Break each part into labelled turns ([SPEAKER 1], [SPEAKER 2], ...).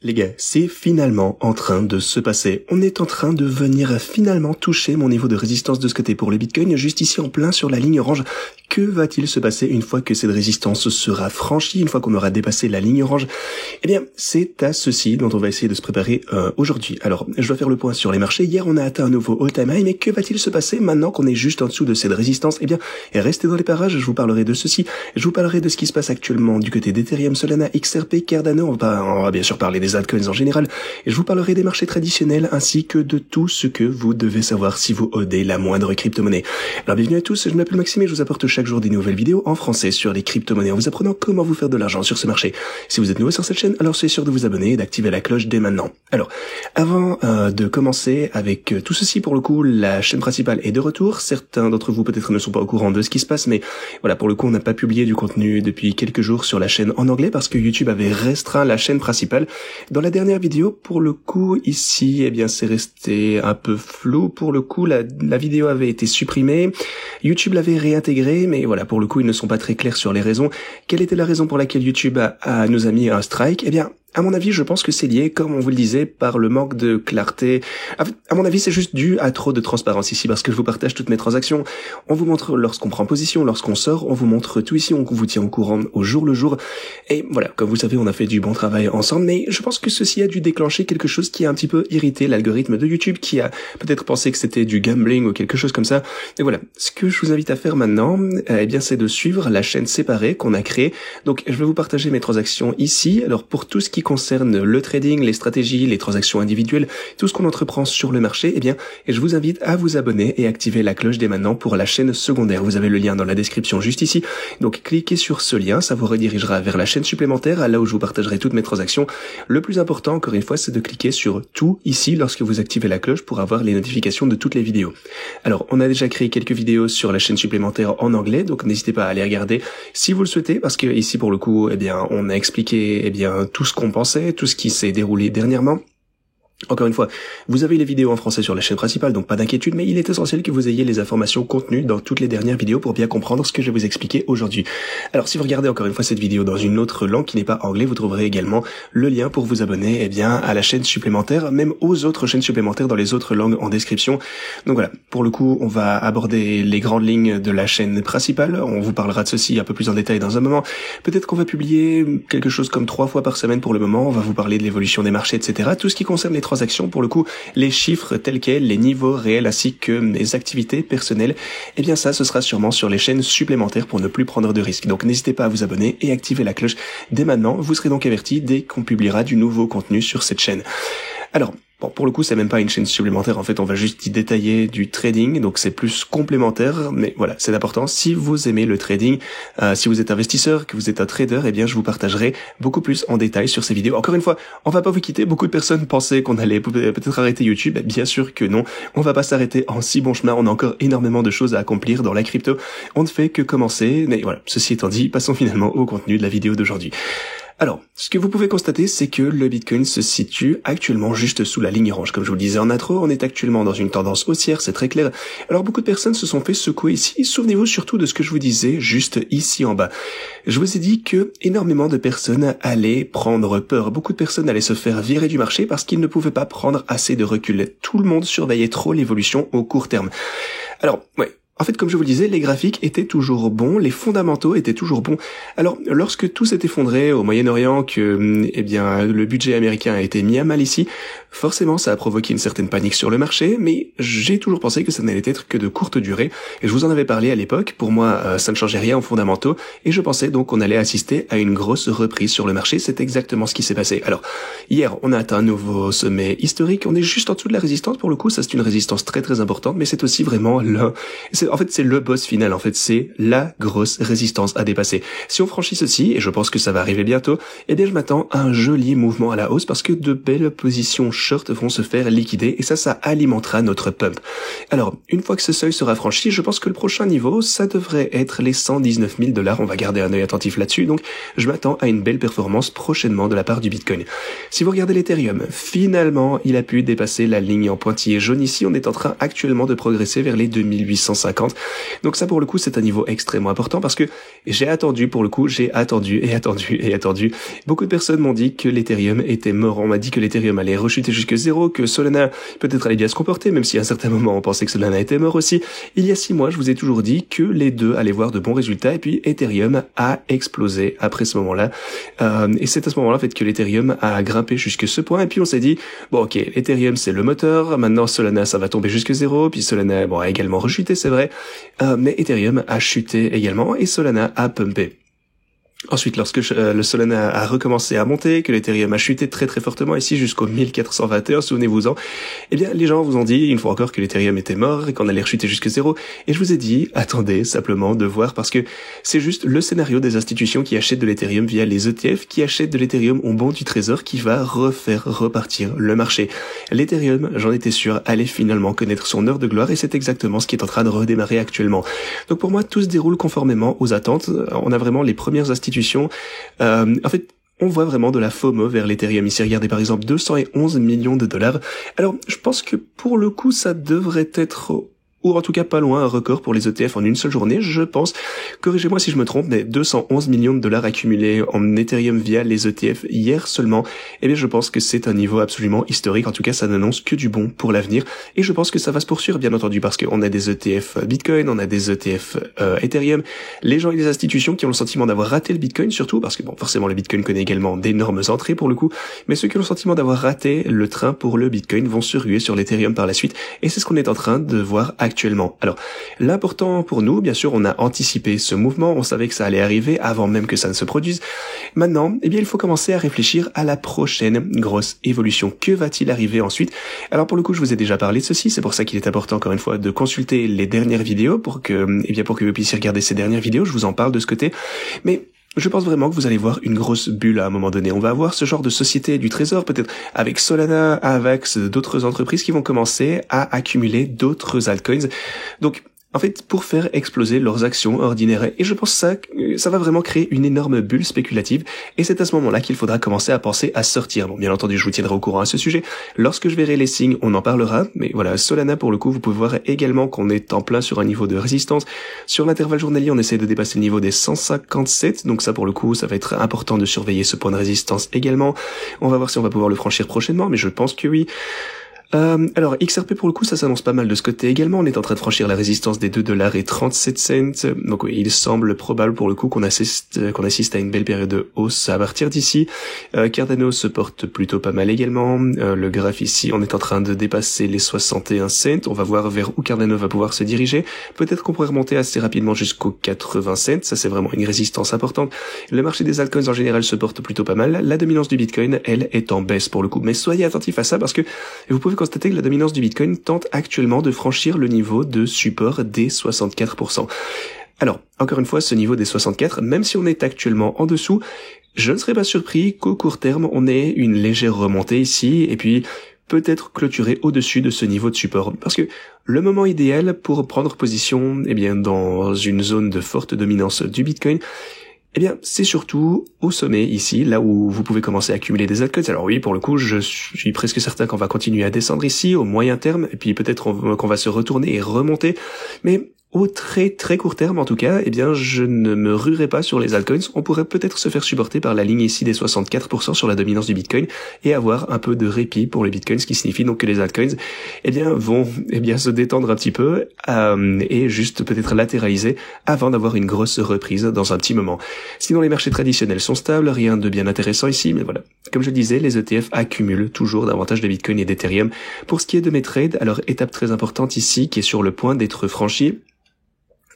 [SPEAKER 1] Les gars, c'est finalement en train de se passer. On est en train de venir finalement toucher mon niveau de résistance de ce côté pour le Bitcoin, juste ici en plein sur la ligne orange. Que va-t-il se passer une fois que cette résistance sera franchie, une fois qu'on aura dépassé la ligne orange? Eh bien, c'est à ceci dont on va essayer de se préparer aujourd'hui. Alors, je dois faire le point sur les marchés. Hier, on a atteint un nouveau all-time high, mais que va-t-il se passer maintenant qu'on est juste en dessous de cette résistance? Eh bien, restez dans les parages, je vous parlerai de ceci. Je vous parlerai de ce qui se passe actuellement du côté d'Ethereum, Solana, XRP, Cardano. On va bien sûr parler des altcoins en général. Et je vous parlerai des marchés traditionnels ainsi que de tout ce que vous devez savoir si vous hodez la moindre crypto-monnaie. Alors, bienvenue à tous, je m'appelle Maxime et je vous apporte chaque jour des nouvelles vidéos en français sur les crypto-monnaies en vous apprenant comment vous faire de l'argent sur ce marché. Si vous êtes nouveau sur cette chaîne, alors soyez sûr de vous abonner et d'activer la cloche dès maintenant. Alors, avant de commencer avec tout ceci, pour le coup, la chaîne principale est de retour. Certains d'entre vous peut-être ne sont pas au courant de ce qui se passe, mais voilà, pour le coup, on n'a pas publié du contenu depuis quelques jours sur la chaîne en anglais parce que YouTube avait restreint la chaîne principale. Dans la dernière vidéo, pour le coup, ici, eh bien, c'est resté un peu flou. Pour le coup, la vidéo avait été supprimée. YouTube l'avait réintégrée, mais voilà, pour le coup, ils ne sont pas très clairs sur les raisons. Quelle était la raison pour laquelle YouTube nous a mis un strike? Eh bien, à mon avis, je pense que c'est lié, comme on vous le disait, par le manque de clarté. À mon avis, c'est juste dû à trop de transparence ici, parce que je vous partage toutes mes transactions. On vous montre lorsqu'on prend position, lorsqu'on sort, on vous montre tout ici, on vous tient au courant au jour le jour. Et voilà, comme vous savez, on a fait du bon travail ensemble, mais je pense que ceci a dû déclencher quelque chose qui a un petit peu irrité l'algorithme de YouTube, qui a peut-être pensé que c'était du gambling ou quelque chose comme ça. Et voilà, ce que je vous invite à faire maintenant, eh bien, c'est de suivre la chaîne séparée qu'on a créée. Donc, je vais vous partager mes transactions ici. Alors, pour tout ce qui concerne le trading, les stratégies, les transactions individuelles, tout ce qu'on entreprend sur le marché, eh bien, je vous invite à vous abonner et activer la cloche dès maintenant pour la chaîne secondaire. Vous avez le lien dans la description juste ici. Donc, cliquez sur ce lien, ça vous redirigera vers la chaîne supplémentaire, là où je vous partagerai toutes mes transactions. Le plus important, encore une fois, c'est de cliquer sur tout ici lorsque vous activez la cloche pour avoir les notifications de toutes les vidéos. Alors, on a déjà créé quelques vidéos sur la chaîne supplémentaire en anglais, donc n'hésitez pas à aller regarder si vous le souhaitez, parce que ici, pour le coup, eh bien, on a expliqué, eh bien, tout ce qu'on pensait, tout ce qui s'est déroulé dernièrement. Encore une fois, vous avez les vidéos en français sur la chaîne principale, donc pas d'inquiétude, mais il est essentiel que vous ayez les informations contenues dans toutes les dernières vidéos pour bien comprendre ce que je vais vous expliquer aujourd'hui. Alors, si vous regardez encore une fois cette vidéo dans une autre langue qui n'est pas anglais, vous trouverez également le lien pour vous abonner, eh bien, à la chaîne supplémentaire, même aux autres chaînes supplémentaires dans les autres langues en description. Donc voilà, pour le coup, on va aborder les grandes lignes de la chaîne principale. On vous parlera de ceci un peu plus en détail dans un moment. Peut-être qu'on va publier quelque chose comme 3 fois par semaine pour le moment. On va vous parler de l'évolution des marchés, etc. Tout ce qui concerne les transactions, pour le coup, les chiffres tels quels, les niveaux réels ainsi que mes activités personnelles, eh bien ça, ce sera sûrement sur les chaînes supplémentaires pour ne plus prendre de risques. Donc n'hésitez pas à vous abonner et activer la cloche dès maintenant. Vous serez donc avertis dès qu'on publiera du nouveau contenu sur cette chaîne. Alors, bon, pour le coup, c'est même pas une chaîne supplémentaire. En fait, on va juste y détailler du trading. Donc, c'est plus complémentaire. Mais voilà, c'est important. Si vous aimez le trading, si vous êtes investisseur, que vous êtes un trader, eh bien, je vous partagerai beaucoup plus en détail sur ces vidéos. Encore une fois, on va pas vous quitter. Beaucoup de personnes pensaient qu'on allait peut-être arrêter YouTube. Bien sûr que non. On va pas s'arrêter en si bon chemin. On a encore énormément de choses à accomplir dans la crypto. On ne fait que commencer. Mais voilà, ceci étant dit, passons finalement au contenu de la vidéo d'aujourd'hui. Alors, ce que vous pouvez constater, c'est que le Bitcoin se situe actuellement juste sous la ligne orange. Comme je vous le disais en intro, on est actuellement dans une tendance haussière, c'est très clair. Alors, beaucoup de personnes se sont fait secouer ici. Souvenez-vous surtout de ce que je vous disais juste ici en bas. Je vous ai dit que énormément de personnes allaient prendre peur. Beaucoup de personnes allaient se faire virer du marché parce qu'ils ne pouvaient pas prendre assez de recul. Tout le monde surveillait trop l'évolution au court terme. Alors, ouais. En fait, comme je vous le disais, les graphiques étaient toujours bons, les fondamentaux étaient toujours bons. Alors, lorsque tout s'est effondré au Moyen-Orient, que, eh bien, le budget américain a été mis à mal ici, forcément, ça a provoqué une certaine panique sur le marché, mais j'ai toujours pensé que ça n'allait être que de courte durée. Et je vous en avais parlé à l'époque. Pour moi, ça ne changeait rien aux fondamentaux. Et je pensais donc qu'on allait assister à une grosse reprise sur le marché. C'est exactement ce qui s'est passé. Alors, hier, on a atteint un nouveau sommet historique. On est juste en dessous de la résistance. Pour le coup, ça, c'est une résistance très, très importante, mais c'est aussi vraiment en fait, c'est le boss final. En fait, c'est la grosse résistance à dépasser. Si on franchit ceci, et je pense que ça va arriver bientôt, eh bien, je m'attends à un joli mouvement à la hausse parce que de belles positions short vont se faire liquider et ça alimentera notre pump. Alors, une fois que ce seuil sera franchi, je pense que le prochain niveau, ça devrait être les 119 000 $. On va garder un œil attentif là-dessus. Donc, je m'attends à une belle performance prochainement de la part du Bitcoin. Si vous regardez l'Ethereum, finalement, il a pu dépasser la ligne en pointillé jaune ici. On est en train actuellement de progresser vers les 2850 250. Donc ça, pour le coup, c'est un niveau extrêmement important parce que j'ai attendu. Beaucoup de personnes m'ont dit que l'Ethereum était mort. On m'a dit que l'Ethereum allait rechuter jusque zéro, que Solana peut-être allait bien se comporter, même si à un certain moment on pensait que Solana était mort aussi. Il y a 6 mois, je vous ai toujours dit que les deux allaient voir de bons résultats, et puis Ethereum a explosé après ce moment-là. Et c'est à ce moment-là, en fait, que l'Ethereum a grimpé jusque ce point, et puis on s'est dit, bon ok, l'Ethereum c'est le moteur, maintenant Solana ça va tomber jusque zéro, puis Solana a également rechuté, c'est vrai, mais Ethereum a chuté également, et Solana a pumpé. Ensuite, lorsque le Solana a recommencé à monter, que l'Ethereum a chuté très très fortement ici jusqu'au 1421, souvenez-vous-en, eh bien les gens vous ont dit une fois encore que l'Ethereum était mort et qu'on allait rechuter jusque zéro, et je vous ai dit, attendez simplement de voir, parce que c'est juste le scénario des institutions qui achètent de l'Ethereum via les ETF, qui achètent de l'Ethereum au bon du trésor, qui va refaire repartir le marché. L'Ethereum, j'en étais sûr, allait finalement connaître son heure de gloire, et c'est exactement ce qui est en train de redémarrer actuellement. Donc pour moi, tout se déroule conformément aux attentes. On a vraiment les premières institutions. En fait, on voit vraiment de la FOMO vers l'Ethereum. Ici, regardez par exemple 211 millions de dollars. Alors, je pense que pour le coup, ça devrait être, ou en tout cas pas loin, un record pour les ETF en une seule journée, je pense. Corrigez-moi si je me trompe, mais 211 millions de dollars accumulés en Ethereum via les ETF hier seulement. Eh bien, je pense que c'est un niveau absolument historique. En tout cas, ça n'annonce que du bon pour l'avenir. Et je pense que ça va se poursuivre, bien entendu, parce qu'on a des ETF Bitcoin, on a des ETF Ethereum. Les gens et les institutions qui ont le sentiment d'avoir raté le Bitcoin, surtout, parce que bon, forcément, le Bitcoin connaît également d'énormes entrées pour le coup, mais ceux qui ont le sentiment d'avoir raté le train pour le Bitcoin vont se ruer sur l'Ethereum par la suite. Et c'est ce qu'on est en train de voir actuellement. Alors, l'important pour nous, bien sûr, on a anticipé ce mouvement, on savait que ça allait arriver avant même que ça ne se produise. Maintenant, eh bien, il faut commencer à réfléchir à la prochaine grosse évolution. Que va-t-il arriver ensuite? Alors, pour le coup, je vous ai déjà parlé de ceci, c'est pour ça qu'il est important, encore une fois, de consulter les dernières vidéos pour que vous puissiez regarder ces dernières vidéos, je vous en parle de ce côté. Mais je pense vraiment que vous allez voir une grosse bulle à un moment donné. On va avoir ce genre de société du trésor, peut-être avec Solana, Avax, d'autres entreprises qui vont commencer à accumuler d'autres altcoins. Donc, en fait, pour faire exploser leurs actions ordinaires. Et je pense que ça va vraiment créer une énorme bulle spéculative. Et c'est à ce moment-là qu'il faudra commencer à penser à sortir. Bon, bien entendu, je vous tiendrai au courant à ce sujet. Lorsque je verrai les signes, on en parlera. Mais voilà, Solana, pour le coup, vous pouvez voir également qu'on est en plein sur un niveau de résistance. Sur l'intervalle journalier, on essaie de dépasser le niveau des 157. Donc ça, pour le coup, ça va être important de surveiller ce point de résistance également. On va voir si on va pouvoir le franchir prochainement, mais je pense que oui. Alors XRP, pour le coup, ça s'annonce pas mal de ce côté également. On est en train de franchir la résistance des $2,37. Donc oui, il semble probable pour le coup qu'on assiste à une belle période de hausse à partir d'ici. Cardano se porte plutôt pas mal également. Le graphe ici, on est en train de dépasser les 61 cents. On va voir vers où Cardano va pouvoir se diriger. Peut-être qu'on pourrait remonter assez rapidement jusqu'aux 80 cents. Ça, c'est vraiment une résistance importante. Le marché des altcoins en général se porte plutôt pas mal. La dominance du Bitcoin, elle, est en baisse pour le coup. Mais soyez attentifs à ça parce que vous pouvez constater que la dominance du Bitcoin tente actuellement de franchir le niveau de support des 64%. Alors, encore une fois, ce niveau des 64, même si on est actuellement en dessous, je ne serais pas surpris qu'au court terme, on ait une légère remontée ici, et puis peut-être clôturer au-dessus de ce niveau de support. Parce que le moment idéal pour prendre position, eh bien, dans une zone de forte dominance du Bitcoin, eh bien, c'est surtout au sommet ici, là où vous pouvez commencer à accumuler des altcoins. Alors oui, pour le coup, je suis presque certain qu'on va continuer à descendre ici, au moyen terme, et puis peut-être qu'on va se retourner et remonter. Mais au très très court terme, en tout cas, eh bien, je ne me ruerai pas sur les altcoins. On pourrait peut-être se faire supporter par la ligne ici des 64% sur la dominance du Bitcoin et avoir un peu de répit pour les Bitcoins, ce qui signifie donc que les altcoins, eh bien, vont, se détendre un petit peu, et juste peut-être latéraliser avant d'avoir une grosse reprise dans un petit moment. Sinon, les marchés traditionnels sont stables, rien de bien intéressant ici, mais voilà. Comme je le disais, les ETF accumulent toujours davantage de Bitcoin et d'Ethereum. Pour ce qui est de mes trades, alors étape très importante ici, qui est sur le point d'être franchie.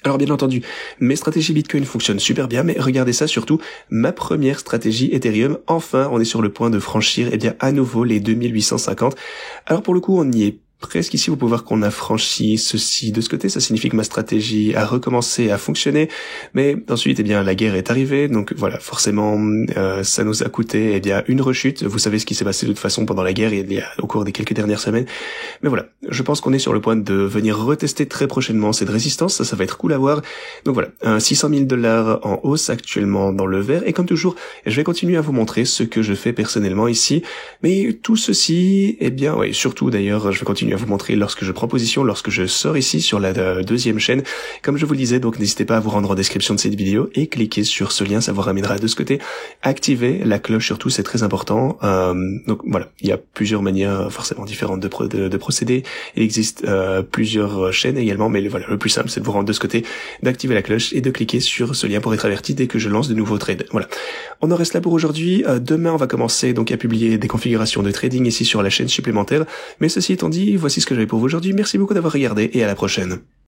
[SPEAKER 1] Alors bien entendu, mes stratégies Bitcoin fonctionnent super bien, mais regardez ça surtout, ma première stratégie Ethereum, enfin on est sur le point de franchir à nouveau les 2850. Alors pour le coup on y est presque ici, vous pouvez voir qu'on a franchi ceci de ce côté, ça signifie que ma stratégie a recommencé à fonctionner, mais ensuite, la guerre est arrivée, donc voilà, forcément, ça nous a coûté, une rechute. Vous savez ce qui s'est passé de toute façon pendant la guerre, au cours des quelques dernières semaines. Mais voilà, je pense qu'on est sur le point de venir retester très prochainement cette résistance, ça va être cool à voir. Donc voilà, 600 000 $ en hausse actuellement dans le vert, et comme toujours, je vais continuer à vous montrer ce que je fais personnellement ici, mais tout ceci, surtout d'ailleurs, je vais continuer continuer à vous montrer lorsque je prends position, lorsque je sors ici sur la deuxième chaîne. Comme je vous le disais, donc n'hésitez pas à vous rendre en description de cette vidéo et cliquer sur ce lien, ça vous ramènera de ce côté. Activez la cloche surtout, c'est très important. Donc voilà, il y a plusieurs manières forcément différentes de procéder. Il existe plusieurs chaînes également, mais voilà, le plus simple c'est de vous rendre de ce côté, d'activer la cloche et de cliquer sur ce lien pour être averti dès que je lance de nouveaux trades. Voilà. On en reste là pour aujourd'hui. Demain, on va commencer donc à publier des configurations de trading ici sur la chaîne supplémentaire. Mais ceci étant dit, voici ce que j'avais pour vous aujourd'hui. Merci beaucoup d'avoir regardé et à la prochaine.